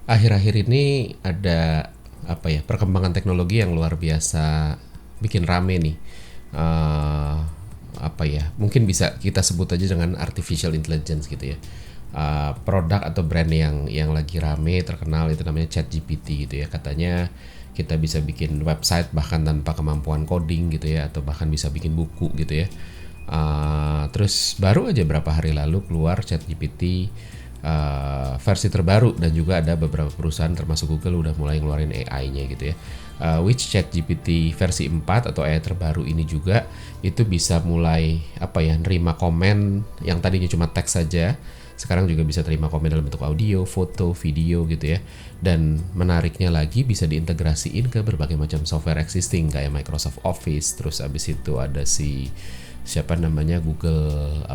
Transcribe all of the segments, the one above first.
Akhir-akhir ini ada perkembangan teknologi yang luar biasa bikin rame nih. Eh, Mungkin bisa kita sebut aja dengan artificial intelligence gitu ya. Produk atau brand yang lagi rame terkenal itu namanya ChatGPT gitu ya. Katanya kita bisa bikin website bahkan tanpa kemampuan coding gitu ya, atau bahkan bisa bikin buku gitu ya. Terus baru aja berapa hari lalu keluar ChatGPT versi terbaru, dan juga ada beberapa perusahaan termasuk Google udah mulai ngeluarin AI-nya gitu ya. Which ChatGPT versi 4 atau AI terbaru ini juga itu bisa mulai nerima komen yang tadinya cuma teks saja, sekarang juga bisa terima komen dalam bentuk audio, foto, video gitu ya. Dan menariknya lagi bisa diintegrasiin ke berbagai macam software existing kayak Microsoft Office, terus abis itu ada siapa namanya Google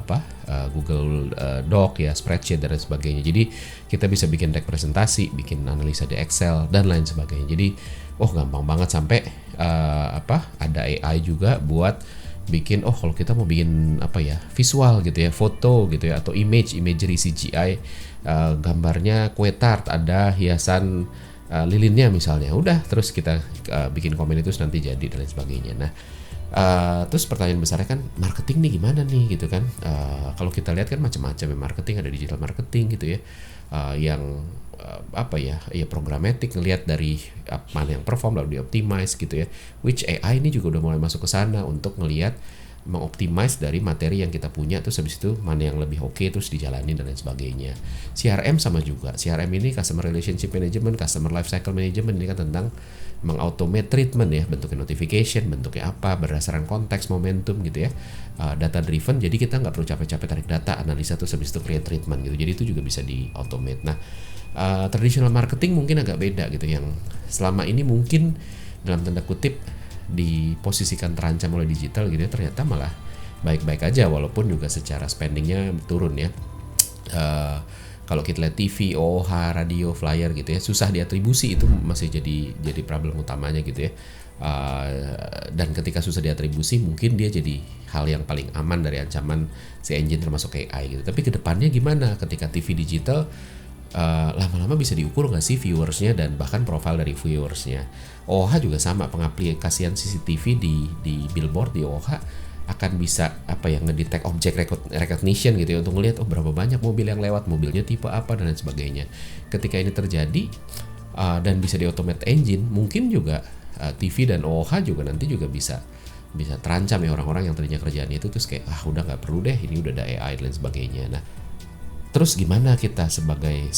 Doc ya, spreadsheet dan lain sebagainya. Jadi kita bisa bikin deck presentasi, bikin analisa di Excel dan lain sebagainya. Jadi gampang banget, sampai ada AI juga buat bikin kalau kita mau bikin visual gitu ya, foto gitu ya, atau imagery CGI, gambarnya kue tart, ada hiasan lilinnya misalnya, udah terus kita bikin komen itu nanti jadi dan lain sebagainya. Nah, terus pertanyaan besarnya kan, marketing nih gimana nih gitu kan. Kalau kita lihat kan macam-macam ya marketing, ada digital marketing gitu ya, yang programmatic, ngelihat dari mana yang perform lalu di optimize gitu ya, which AI ini juga udah mulai masuk ke sana untuk ngelihat mengoptimize dari materi yang kita punya, terus habis itu mana yang lebih oke terus dijalanin dan lain sebagainya. CRM sama juga, CRM ini customer relationship management, customer life cycle management, ini kan tentang mengautomate treatment ya, bentuknya notification, bentuknya apa, berdasarkan konteks, momentum gitu ya, data driven, jadi kita nggak perlu capek-capek tarik data, analisa terus habis itu create treatment gitu, jadi itu juga bisa di automate. Nah, traditional marketing mungkin agak beda gitu, yang selama ini mungkin dalam tanda kutip diposisikan terancam oleh digital gitu ya, ternyata malah baik-baik aja walaupun juga secara spendingnya turun ya. Kalau kita lihat TV, OOH, radio, flyer gitu ya, susah diatribusi, itu masih jadi problem utamanya gitu ya. Dan ketika susah diatribusi, mungkin dia jadi hal yang paling aman dari ancaman si engine termasuk AI gitu. Tapi kedepannya gimana ketika TV digital lama-lama bisa diukur nggak sih viewersnya dan bahkan profil dari viewersnya. OOH juga sama, pengaplikasian CCTV di billboard di OOH akan bisa ngedetect object recognition gitu ya, untuk ngelihat berapa banyak mobil yang lewat, mobilnya tipe apa dan lain sebagainya. Ketika ini terjadi dan bisa di-automate engine, mungkin juga TV dan OOH juga nanti juga bisa terancam ya, orang-orang yang tadinya kerjaan itu terus kayak udah nggak perlu deh, ini udah ada AI dan lain sebagainya. Nah, terus gimana kita sebagai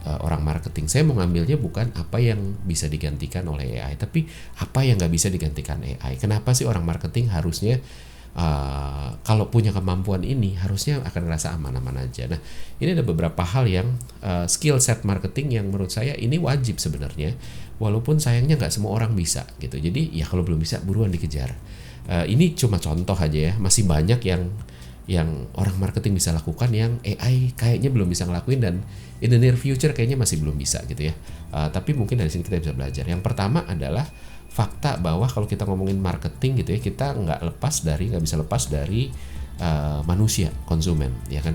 orang marketing? Saya mau ngambilnya bukan apa yang bisa digantikan oleh AI, tapi apa yang nggak bisa digantikan AI. Kenapa sih orang marketing harusnya kalau punya kemampuan ini harusnya akan ngerasa aman-aman aja. Nah, ini ada beberapa hal yang skill set marketing yang menurut saya ini wajib sebenarnya, walaupun sayangnya nggak semua orang bisa gitu. Jadi ya kalau belum bisa buruan dikejar. Ini cuma contoh aja ya, masih banyak yang orang marketing bisa lakukan yang AI kayaknya belum bisa ngelakuin, dan in the near future kayaknya masih belum bisa gitu ya. Tapi mungkin dari sini kita bisa belajar. Yang pertama adalah fakta bahwa kalau kita ngomongin marketing gitu ya, kita nggak bisa lepas dari manusia, konsumen ya kan.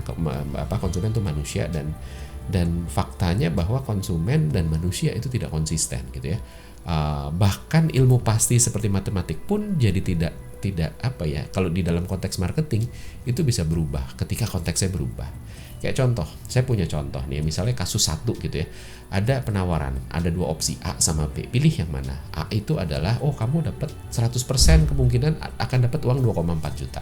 Konsumen itu manusia, dan faktanya bahwa konsumen dan manusia itu tidak konsisten gitu ya. Bahkan ilmu pasti seperti matematik pun jadi tidak kalau di dalam konteks marketing itu bisa berubah ketika konteksnya berubah. Kayak contoh, saya punya contoh nih, misalnya kasus satu gitu ya, ada penawaran, ada dua opsi A sama B, pilih yang mana. A itu adalah kamu dapat 100% kemungkinan akan dapat uang 2,4 juta,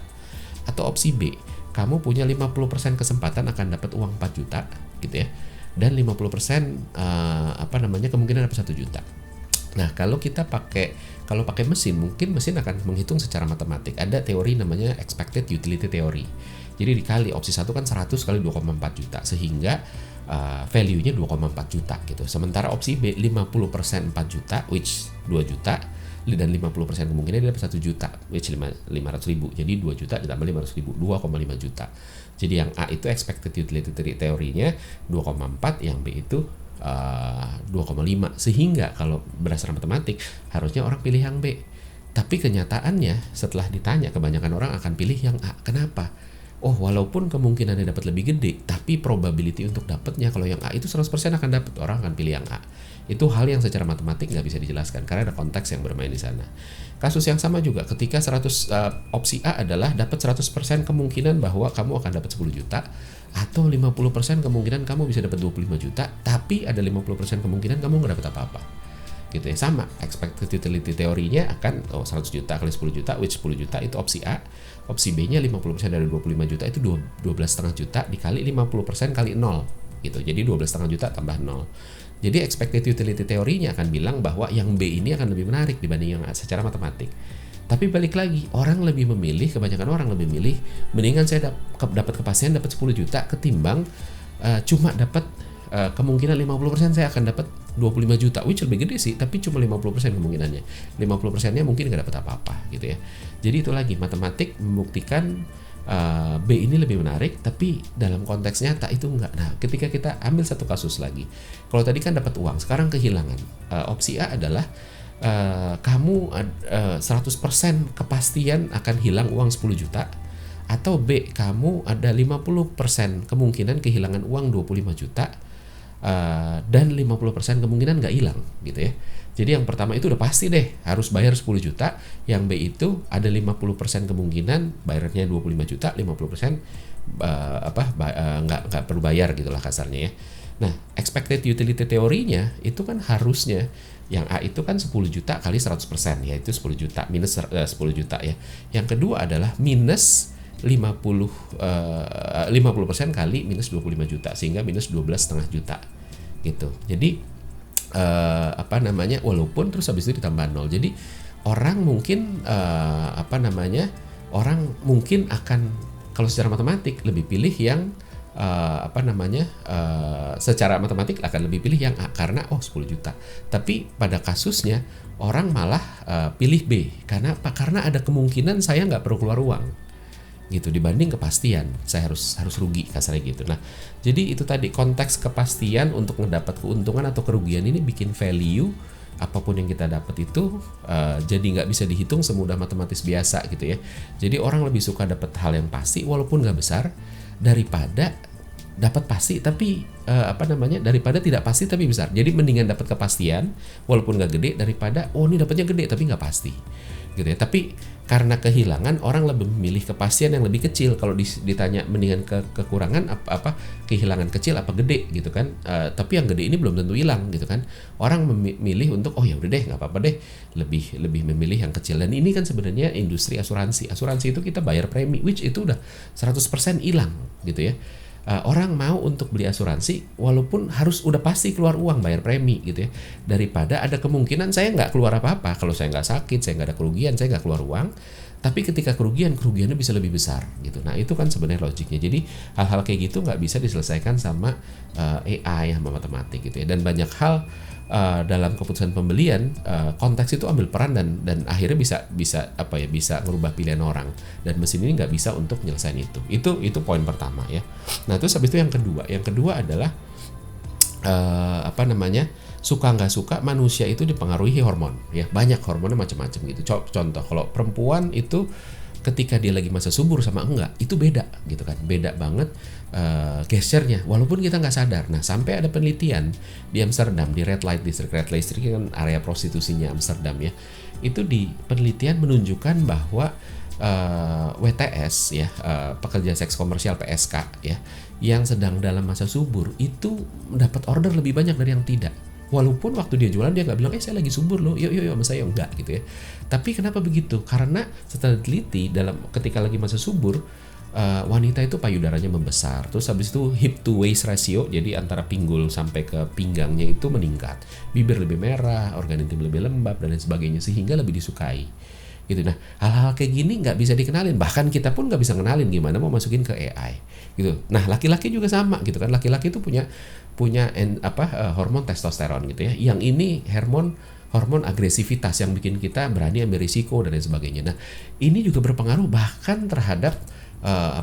atau opsi B, kamu punya 50% kesempatan akan dapat uang 4 juta gitu ya, dan 50% kemungkinan dapat 1 juta. Nah, kalau pakai mesin, mungkin mesin akan menghitung secara matematik. Ada teori namanya expected utility theory. Jadi dikali opsi 1 kan 100 kali 2,4 juta, sehingga value-nya 2,4 juta gitu. Sementara opsi B 50% 4 juta, which 2 juta, dan 50% kemungkinan dia dapat 1 juta, which 500 ribu. Jadi 2 juta ditambah 500 ribu, 2,5 juta. Jadi yang A itu expected utility teorinya 2,4, yang B itu 2,5, sehingga kalau berdasarkan matematik harusnya orang pilih yang B. Tapi kenyataannya setelah ditanya, kebanyakan orang akan pilih yang A. Kenapa? oh walaupun kemungkinannya dapat lebih gede, tapi probability untuk dapatnya kalau yang A itu 100% akan dapat, orang akan pilih yang A. Itu hal yang secara matematik nggak bisa dijelaskan karena ada konteks yang bermain di sana. Kasus yang sama juga ketika opsi A adalah dapat 100% kemungkinan bahwa kamu akan dapat 10 juta atau 50% kemungkinan kamu bisa dapat 25 juta, tapi ada 50% kemungkinan kamu nggak dapat apa-apa. Gitu ya, sama expected utility teorinya akan 100 juta kali 10 juta which 10 juta itu opsi A, opsi B nya 50% dari 25 juta itu 12,5 juta dikali 50% kali 0 gitu, jadi 12,5 juta tambah 0. Jadi expected utility teorinya akan bilang bahwa yang B ini akan lebih menarik dibanding yang A secara matematik. Tapi balik lagi, kebanyakan orang lebih milih mendingan saya dapat kepastian dapat 10 juta ketimbang cuma dapat kemungkinan 50% saya akan dapat 25 juta, which lebih gede sih, tapi cuma 50% kemungkinannya. 50%-nya mungkin nggak dapat apa-apa gitu ya. Jadi itu lagi, matematik membuktikan B ini lebih menarik, tapi dalam konteks nyata itu enggak. Nah, ketika kita ambil satu kasus lagi, kalau tadi kan dapat uang, sekarang kehilangan. Opsi A adalah kamu 100% kepastian akan hilang uang 10 juta, atau B, kamu ada 50% kemungkinan kehilangan uang 25 juta, dan 50% kemungkinan nggak hilang gitu ya. Jadi yang pertama itu udah pasti deh harus bayar 10 juta, yang B itu ada 50% kemungkinan bayarnya 25 juta, 50% nggak perlu bayar gitulah kasarnya ya. Nah, expected utility teorinya itu kan harusnya yang A itu kan 10 juta kali 100%, yaitu 10 juta minus 10 juta ya. Yang kedua adalah minus 50% kali minus 25 juta sehingga minus 12,5 juta gitu. Jadi walaupun terus habis itu ditambah 0. Jadi orang mungkin orang mungkin akan kalau secara matematik lebih pilih yang secara matematik akan lebih pilih yang A karena 10 juta. Tapi pada kasusnya orang malah pilih B karena apa? Karena ada kemungkinan saya nggak perlu keluar uang gitu dibanding kepastian saya harus rugi kasarnya gitu. Nah, jadi itu tadi konteks kepastian untuk mendapat keuntungan atau kerugian ini bikin value apapun yang kita dapat itu jadi nggak bisa dihitung semudah matematis biasa gitu ya. Jadi orang lebih suka dapat hal yang pasti walaupun nggak besar daripada dapat pasti tapi daripada tidak pasti tapi besar. Jadi mendingan dapat kepastian walaupun nggak gede daripada ini dapatnya gede tapi nggak pasti gitu ya. Tapi karena kehilangan orang lebih memilih kepastian yang lebih kecil. Kalau ditanya mendingan kekurangan kehilangan kecil apa gede gitu kan. Tapi yang gede ini belum tentu hilang gitu kan. Orang memilih untuk ya udah deh nggak apa-apa deh, lebih memilih yang kecil. Dan ini kan sebenarnya industri asuransi itu kita bayar premi which itu udah 100% hilang gitu ya. Orang mau untuk beli asuransi walaupun harus udah pasti keluar uang bayar premi gitu ya, daripada ada kemungkinan saya nggak keluar apa-apa. Kalau saya nggak sakit, saya nggak ada kerugian, saya nggak keluar uang, tapi ketika kerugiannya bisa lebih besar gitu. Nah itu kan sebenarnya logiknya. Jadi hal-hal kayak gitu nggak bisa diselesaikan sama AI sama matematik gitu ya. Dan banyak hal dalam keputusan pembelian konteks itu ambil peran dan akhirnya bisa merubah pilihan orang, dan mesin ini nggak bisa untuk nyelesain itu poin pertama ya. Nah terus habis itu yang kedua adalah suka nggak suka manusia itu dipengaruhi hormon ya, banyak hormonnya macam-macam gitu. Contoh kalau perempuan itu ketika dia lagi masa subur sama enggak itu beda gitu kan, beda banget gesturnya walaupun kita nggak sadar. Nah sampai ada penelitian di Amsterdam di Red Light District kan area prostitusinya Amsterdam ya, itu di penelitian menunjukkan bahwa WTS ya, pekerja seks komersial PSK ya, yang sedang dalam masa subur itu mendapat order lebih banyak dari yang tidak. Walaupun waktu dia jualan dia nggak bilang saya lagi subur loh, yuk sama saya, enggak gitu ya. Tapi kenapa begitu? Karena setelah diteliti ketika lagi masa subur wanita itu payudaranya membesar, terus habis itu hip to waist ratio, jadi antara pinggul sampai ke pinggangnya itu meningkat, bibir lebih merah, organ intim lebih lembab dan lain sebagainya sehingga lebih disukai. Gitu. Nah hal-hal kayak gini nggak bisa dikenalin, bahkan kita pun nggak bisa kenalin gimana mau masukin ke AI gitu. Nah laki-laki juga sama gitu kan, laki-laki itu punya hormon testosteron gitu ya, yang ini hormon agresivitas yang bikin kita berani ambil risiko dan lain sebagainya. Nah ini juga berpengaruh bahkan terhadap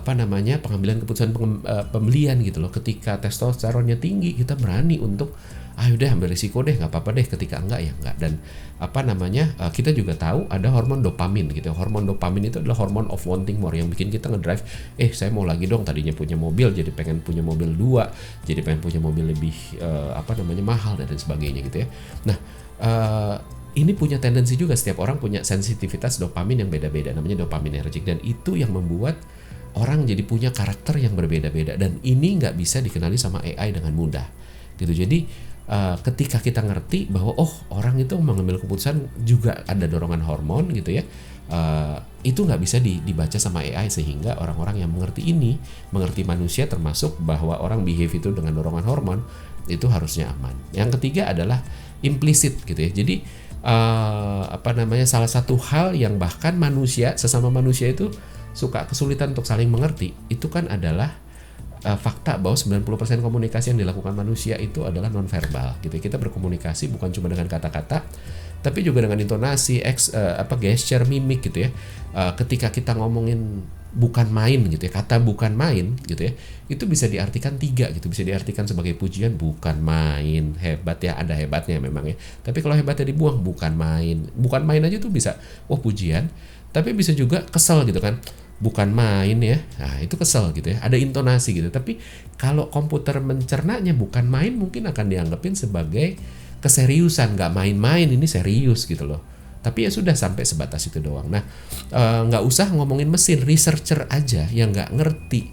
pengambilan keputusan pembelian gitu loh. Ketika testosteronnya tinggi kita berani untuk udah ambil risiko deh, nggak apa-apa deh, ketika enggak ya enggak. Dan kita juga tahu ada hormon dopamin gitu. Hormon dopamin itu adalah hormon of wanting more yang bikin kita ngedrive, saya mau lagi dong, tadinya punya mobil jadi pengen punya mobil 2, jadi pengen punya mobil lebih mahal dan sebagainya gitu ya. Nah, ini punya tendensi juga, setiap orang punya sensitivitas dopamin yang beda-beda, namanya dopaminergic, dan itu yang membuat orang jadi punya karakter yang berbeda-beda, dan ini nggak bisa dikenali sama AI dengan mudah gitu. Jadi ketika kita ngerti bahwa orang itu mengambil keputusan juga ada dorongan hormon gitu ya, itu nggak bisa dibaca sama AI, sehingga orang-orang yang mengerti manusia, termasuk bahwa orang behave itu dengan dorongan hormon, itu harusnya aman. Yang ketiga adalah implicit gitu ya. Jadi salah satu hal yang bahkan sesama manusia itu suka kesulitan untuk saling mengerti, itu kan adalah fakta bahwa 90% komunikasi yang dilakukan manusia itu adalah nonverbal gitu. Kita berkomunikasi bukan cuma dengan kata-kata, tapi juga dengan intonasi, gesture, mimik gitu ya. Ketika kita ngomongin bukan main gitu ya, kata bukan main gitu ya, itu bisa diartikan 3 gitu. Bisa diartikan sebagai pujian, bukan main, hebat ya, ada hebatnya memang ya. Tapi kalau hebatnya dibuang, bukan main aja tuh bisa pujian. Tapi bisa juga kesel gitu kan, bukan main ya, nah itu kesel gitu ya, ada intonasi gitu. Tapi kalau komputer mencernanya bukan main, mungkin akan dianggapin sebagai keseriusan, nggak main-main, ini serius gitu loh. Tapi ya sudah, sampai sebatas itu doang. Nah, nggak usah ngomongin mesin, researcher aja yang nggak ngerti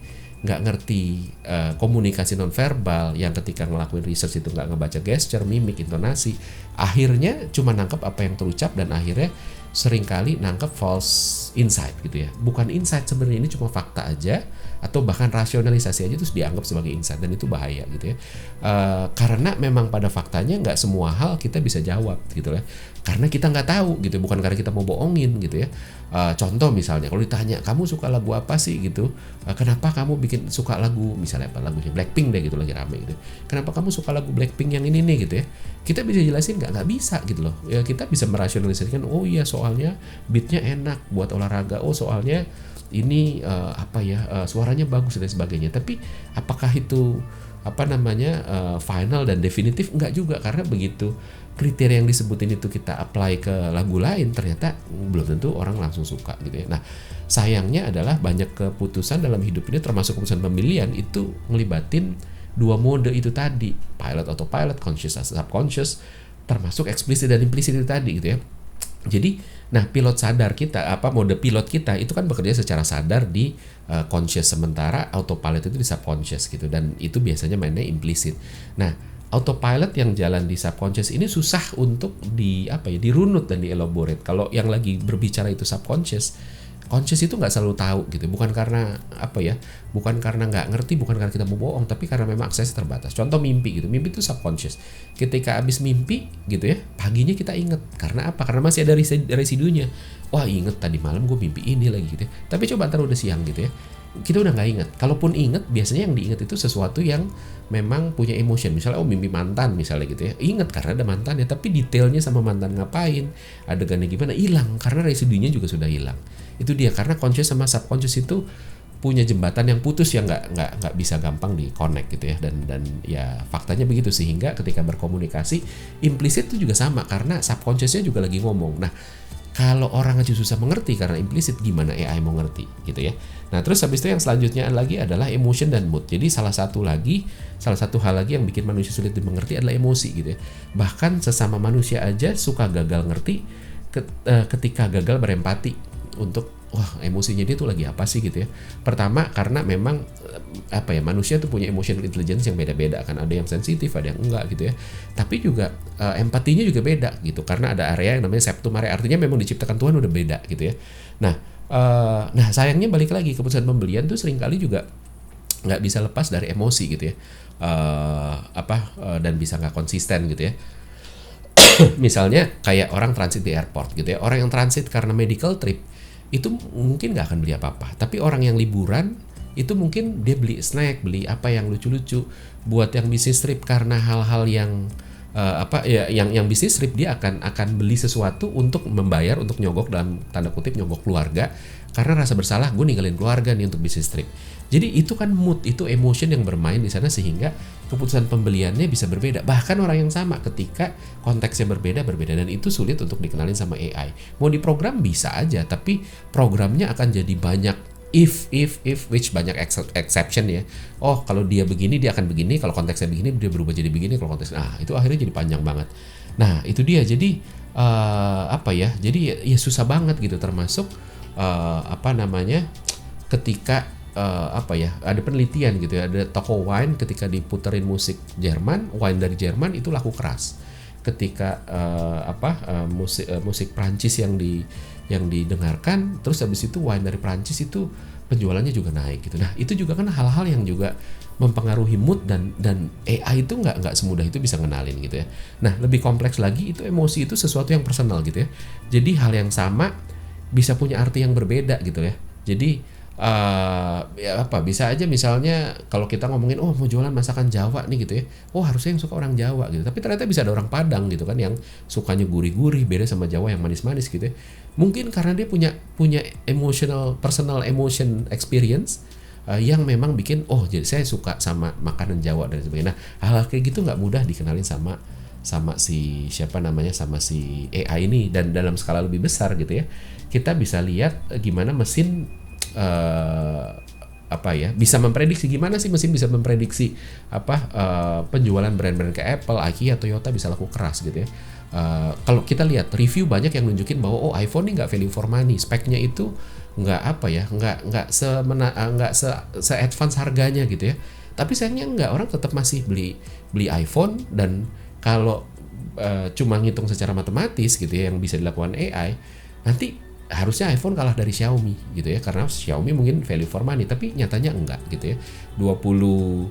komunikasi nonverbal, yang ketika ngelakuin research itu nggak ngebaca gesture, mimik, intonasi, akhirnya cuma nangkep apa yang terucap, dan akhirnya seringkali nangkep false insight gitu ya. Bukan insight sebenarnya, ini cuma fakta aja, atau bahkan rasionalisasi aja terus dianggap sebagai insight, dan itu bahaya gitu ya. Karena memang pada faktanya nggak semua hal kita bisa jawab gitu ya. Karena kita nggak tahu gitu, bukan karena kita mau bohongin gitu ya. Contoh misalnya, kalau ditanya kamu suka lagu apa sih gitu, kenapa kamu suka lagu misalnya lagunya Blackpink deh gitu, lagi rame gitu. Kenapa kamu suka lagu Blackpink yang ini nih gitu ya? Kita bisa jelasin nggak bisa gitu loh. Ya, kita bisa merasionalisasikan, iya soalnya beatnya enak buat olahraga, soalnya ini suaranya bagus dan sebagainya. Tapi apakah itu final dan definitif? Enggak juga, karena begitu kriteria yang disebutin itu kita apply ke lagu lain, ternyata belum tentu orang langsung suka gitu ya. Nah, sayangnya adalah banyak keputusan dalam hidup ini, termasuk keputusan pemilihan, itu ngelibatin 2 mode itu tadi, pilot, autopilot, conscious, subconscious, termasuk eksplisit dan implisit itu tadi gitu ya. Jadi, pilot sadar kita, mode pilot kita itu kan bekerja secara sadar di conscious, sementara autopilot itu di subconscious gitu, dan itu biasanya mainnya implisit. Nah, autopilot yang jalan di subconscious ini susah untuk dirunut dan dielaborate. Kalau yang lagi berbicara itu subconscious, conscious itu nggak selalu tahu gitu, bukan karena bukan karena nggak ngerti, bukan karena kita mau bohong, tapi karena memang akses terbatas. Contoh mimpi gitu, mimpi itu subconscious. Ketika abis mimpi gitu ya, paginya kita inget, karena apa? Karena masih ada residunya. Wah, inget tadi malam gue mimpi ini lagi gitu ya. Tapi coba ntar udah siang gitu ya, kita udah nggak inget. Kalaupun inget, biasanya yang diinget itu sesuatu yang memang punya emotion. Misalnya mimpi mantan misalnya gitu ya, inget karena ada mantannya, tapi detailnya sama mantan ngapain, adegannya gimana, hilang karena residunya juga sudah hilang. Itu dia, karena conscious sama subconscious itu punya jembatan yang putus, yang nggak bisa gampang di connect gitu ya, dan ya faktanya begitu. Sehingga ketika berkomunikasi implisit itu juga sama, karena subconsciousnya juga lagi ngomong. Nah, kalau orang aja susah mengerti karena implisit, gimana AI mau ngerti gitu ya. Nah, terus habis itu yang selanjutnya lagi adalah emotion dan mood. Jadi salah satu hal lagi yang bikin manusia sulit dimengerti adalah emosi gitu ya. Bahkan sesama manusia aja suka gagal ngerti ketika gagal berempati untuk emosinya dia tuh lagi apa sih gitu ya. Pertama, karena memang manusia tuh punya emotional intelligence yang beda-beda kan, ada yang sensitif, ada yang enggak gitu ya. Tapi juga empatinya juga beda gitu, karena ada area yang namanya septum area, artinya memang diciptakan Tuhan udah beda gitu ya. Nah, sayangnya balik lagi, keputusan pembelian tuh seringkali juga nggak bisa lepas dari emosi gitu ya, dan bisa nggak konsisten gitu ya. Misalnya kayak orang transit di airport gitu ya, orang yang transit karena medical trip itu mungkin nggak akan beli apa-apa, tapi orang yang liburan itu mungkin dia beli snack, beli apa yang lucu-lucu. Buat yang bisnis trip karena hal-hal yang yang bisnis trip, dia akan beli sesuatu untuk membayar, untuk nyogok, dalam tanda kutip nyogok keluarga, karena rasa bersalah gue ninggalin keluarga nih untuk bisnis trip. Jadi itu kan mood, itu emotion yang bermain di sana sehingga keputusan pembeliannya bisa berbeda. Bahkan orang yang sama ketika konteksnya berbeda dan itu sulit untuk dikenalin sama AI. Mau diprogram bisa aja, tapi programnya akan jadi banyak if which banyak exception ya. Oh, kalau dia begini dia akan begini, kalau konteksnya begini dia berubah jadi begini, kalau konteksnya itu akhirnya jadi panjang banget. Nah, itu dia. Jadi jadi ya susah banget gitu, termasuk ketika ada penelitian gitu ya, ada toko wine ketika diputerin musik Jerman, wine dari Jerman itu laku keras. Ketika musik Prancis yang didengarkan, terus habis itu wine dari Prancis itu penjualannya juga naik gitu. Nah, itu juga kan hal-hal yang juga mempengaruhi mood dan AI itu nggak semudah itu bisa ngenalin gitu ya. Nah, lebih kompleks lagi, itu emosi itu sesuatu yang personal gitu ya. Jadi hal yang sama bisa punya arti yang berbeda gitu ya. Jadi bisa aja misalnya kalau kita ngomongin mau jualan masakan Jawa nih gitu ya, harusnya yang suka orang Jawa gitu, tapi ternyata bisa ada orang Padang gitu kan yang sukanya gurih-gurih, beda sama Jawa yang manis-manis gitu ya. Mungkin karena dia punya personal emotion experience yang memang bikin jadi saya suka sama makanan Jawa dan sebagainya. Nah, hal-hal kayak gitu nggak mudah dikenalin sama si AI ini, dan dalam skala lebih besar gitu ya. Kita bisa lihat gimana mesin bisa memprediksi, gimana sih mesin bisa memprediksi penjualan brand-brand kayak Apple, IKEA, Toyota bisa laku keras gitu ya. Kalau kita lihat review banyak yang nunjukin bahwa iPhone ini nggak value for money, speknya itu nggak se advance harganya gitu ya. Tapi sayangnya nggak, orang tetap masih beli iPhone, dan kalau cuma ngitung secara matematis gitu ya yang bisa dilakukan AI, nanti harusnya iPhone kalah dari Xiaomi gitu ya, karena Xiaomi mungkin value for money, tapi nyatanya enggak gitu ya. 20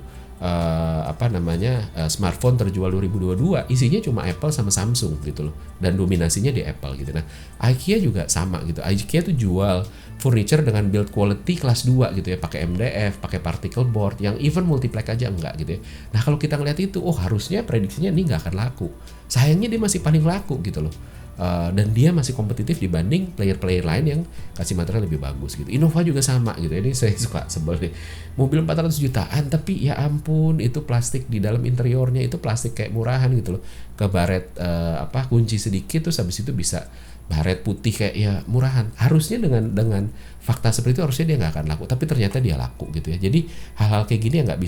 smartphone terjual 2022 isinya cuma Apple sama Samsung gitu loh, dan dominasinya di Apple gitu. Nah, IKEA juga sama gitu. IKEA tuh jual furniture dengan build quality kelas 2 gitu ya, pakai MDF, pakai particle board, yang even multiplex aja enggak gitu ya. Nah, kalau kita ngeliat itu, harusnya prediksinya ini nggak akan laku. Sayangnya dia masih paling laku gitu loh. Dan dia masih kompetitif dibanding player-player lain yang kasih material lebih bagus gitu. Innova juga sama gitu. Ini saya suka sebel nih. Mobil 400 jutaan tapi ya ampun, itu plastik di dalam interiornya itu plastik kayak murahan gitu loh. Kebaret kunci sedikit, terus habis itu bisa baret putih kayak ya murahan. Harusnya dengan fakta seperti itu harusnya dia nggak akan laku, tapi ternyata dia laku gitu ya. Jadi hal-hal kayak gini nggak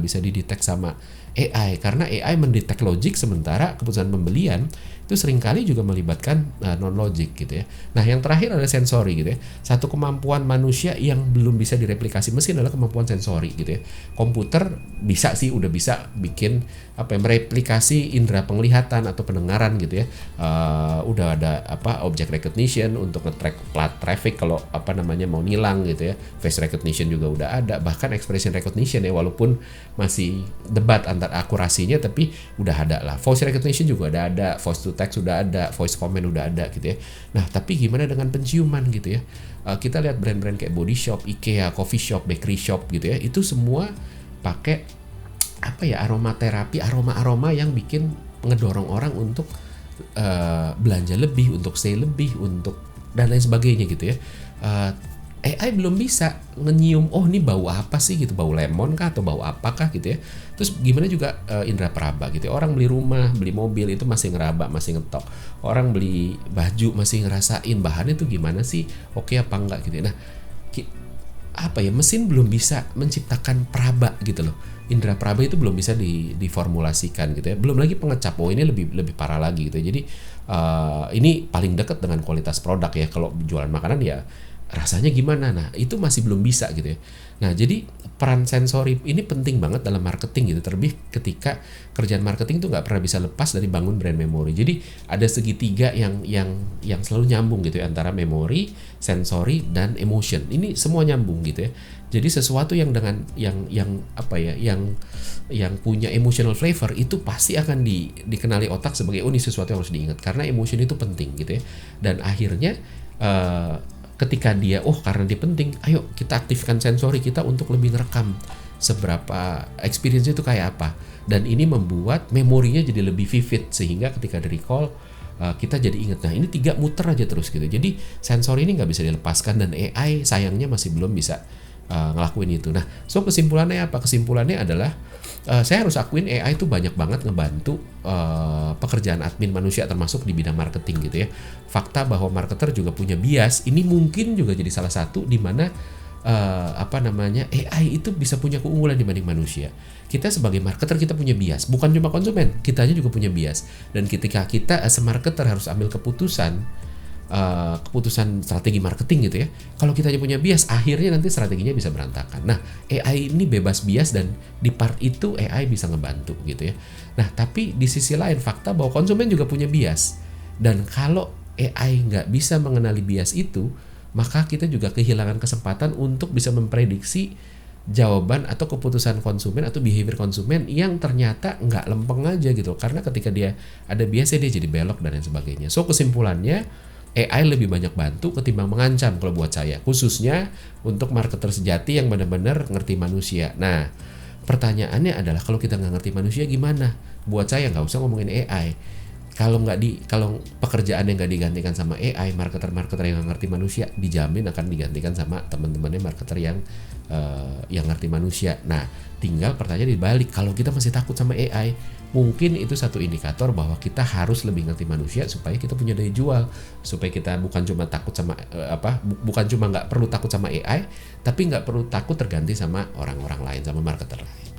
bisa didetek sama AI, karena AI mendetek logik, sementara keputusan pembelian itu seringkali juga melibatkan non logik gitu ya. Nah, yang terakhir ada sensori gitu ya. Satu kemampuan manusia yang belum bisa direplikasi mesin adalah kemampuan sensori gitu ya. Komputer udah bisa bikin mereplikasi indera penglihatan atau pendengaran gitu ya. Udah ada object recognition untuk nge-track plat traffic kalau mau nilang gitu ya. Face recognition juga udah ada, bahkan expression recognition ya, walaupun masih debat antar akurasinya, tapi udah ada lah. Voice recognition juga udah ada, voice to text udah ada, voice comment udah ada gitu ya. Nah, tapi gimana dengan penciuman gitu ya? Kita lihat brand-brand kayak Body Shop, IKEA, coffee shop, bakery shop gitu ya, itu semua pakai aromaterapi, aroma yang bikin ngedorong orang untuk belanja lebih, untuk stay lebih, untuk dan lain sebagainya gitu ya. AI belum bisa nyium, ini bau apa sih gitu, bau lemon kah atau bau apakah gitu ya. Terus gimana juga indera peraba gitu ya. Orang beli rumah, beli mobil itu masih ngeraba, masih ngetok. Orang beli baju masih ngerasain bahannya itu gimana sih, oke apa enggak gitu ya. Nah, mesin belum bisa menciptakan peraba gitu loh. Indera peraba itu belum bisa diformulasikan gitu ya. Belum lagi pengecap, ini lebih parah lagi gitu ya. Jadi ini paling dekat dengan kualitas produk ya. Kalau jualan makanan ya rasanya gimana, nah itu masih belum bisa gitu ya. Nah, jadi peran sensori ini penting banget dalam marketing gitu, terlebih ketika kerjaan marketing itu nggak pernah bisa lepas dari bangun brand memory. Jadi ada segitiga yang selalu nyambung gitu ya, antara memori, sensori, dan emotion. Ini semua nyambung gitu ya. Jadi sesuatu yang dengan yang punya emotional flavor itu pasti akan dikenali otak sebagai ini sesuatu yang harus diingat, karena emotion itu penting gitu ya. Dan akhirnya ketika dia karena dia penting, ayo kita aktifkan sensori kita untuk lebih ngerekam seberapa experience itu kayak apa, dan ini membuat memorinya jadi lebih vivid, sehingga ketika di recall kita jadi ingat, nah ini 3 muter aja terus gitu. Jadi sensor ini nggak bisa dilepaskan dan AI sayangnya masih belum bisa ngelakuin itu. Nah, so kesimpulannya apa? Kesimpulannya adalah saya harus akuin AI itu banyak banget ngebantu pekerjaan admin manusia termasuk di bidang marketing gitu ya. Fakta bahwa marketer juga punya bias, ini mungkin juga jadi salah satu di mana AI itu bisa punya keunggulan dibanding manusia. Kita sebagai marketer kita punya bias, bukan cuma konsumen, kitanya juga punya bias. Dan ketika kita as a marketer harus ambil keputusan strategi marketing gitu ya. Kalau kita punya bias, akhirnya nanti strateginya bisa berantakan. Nah, AI ini bebas bias dan di part itu AI bisa ngebantu gitu ya. Nah, tapi di sisi lain fakta bahwa konsumen juga punya bias. Dan kalau AI nggak bisa mengenali bias itu, maka kita juga kehilangan kesempatan untuk bisa memprediksi jawaban atau keputusan konsumen atau behavior konsumen yang ternyata nggak lempeng aja gitu. Karena ketika dia ada biasnya dia jadi belok dan lain sebagainya. So kesimpulannya AI lebih banyak bantu ketimbang mengancam kalau buat saya, khususnya untuk marketer sejati yang benar-benar ngerti manusia. Nah, pertanyaannya adalah kalau kita nggak ngerti manusia gimana? Buat saya nggak usah ngomongin AI. Kalau pekerjaan yang nggak digantikan sama AI, marketer-marketer yang nggak ngerti manusia dijamin akan digantikan sama teman-temannya marketer yang ngerti manusia. Nah, tinggal pertanyaan dibalik, kalau kita masih takut sama AI, mungkin itu satu indikator bahwa kita harus lebih ngerti manusia supaya kita punya daya jual, supaya kita bukan cuma takut sama bukan cuma nggak perlu takut sama AI, tapi nggak perlu takut terganti sama orang-orang lain, sama marketer lain.